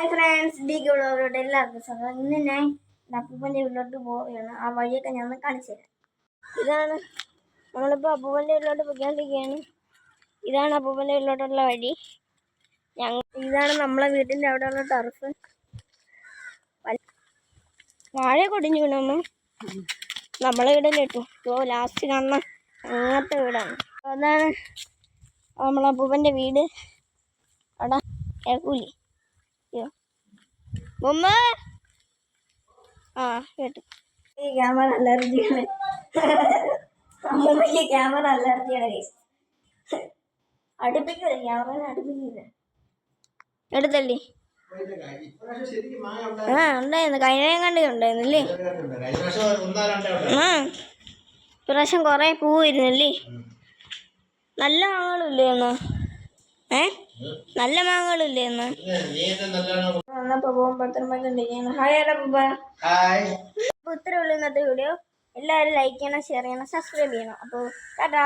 Hi friends, ഡിഗ്ലോട്ട് എല്ലാവർക്കും സ്വാഗതം. ഇന്ന് ഞാൻ അപ്പൂപ്പൻ്റെ വീട്ടിലോട്ട് പോവുകയാണ്. ആ വഴിയൊക്കെ ഞാൻ ഒന്ന് കാണിച്ചു തരാം. ഇതാണ് നമ്മളിപ്പോൾ അപ്പൂപ്പൻ്റെ വീട്ടിലോട്ട് പോയിക്കൊണ്ടിരിക്കുകയാണ്. ഇതാണ് അപ്പൂപ്പൻ്റെ വീട്ടിലോട്ടുള്ള വഴി. ഇതാണ് നമ്മളെ വീട്ടിൻ്റെ അവിടെയുള്ള ടർഫ്. വാഴ കൊടിഞ്ഞു വീണൊന്നും നമ്മളെ വീടിലിട്ടു. ലാസ്റ്റ് കാണുന്ന അങ്ങനത്തെ വീടാണ്. അതാണ് നമ്മളെ അപ്പൂപ്പൻ്റെ വീട്. അവിടെ കേൾക്കൂലേ? ഉമ്മ കേട്ടു. ഈ ക്യാമറ അലർജിയാണ്. അമ്മൂമ്മയ്ക്ക് ക്യാമറ അലർജിയാണ്. അടുപ്പിക്കില്ല, ക്യാമറ അടുപ്പിക്കില്ല. എടുത്തല്ലേ? ഉണ്ടായിരുന്നു. കഴിഞ്ഞ കണ്ടുണ്ടായിരുന്നല്ലേ? ഇപ്രാവശ്യം കുറെ പൂവായിരുന്നല്ലേ? നല്ല മാങ്ങകളില്ലേ എന്ന്? നല്ല മാങ്ങകളില്ലേ എന്ന്? വന്നപ്പോ പോകുമ്പോഴത്തേക്കും ഹായ് അപ്പൂപ്പ. അപ്പോൾ ഇത്രയേ ഉള്ളൂ ഇന്നത്തെ വീഡിയോ. എല്ലാവരും ലൈക്ക് ചെയ്യണം, ഷെയർ ചെയ്യണം, സബ്സ്ക്രൈബ് ചെയ്യണം. അപ്പോൾ ടാറ്റാ.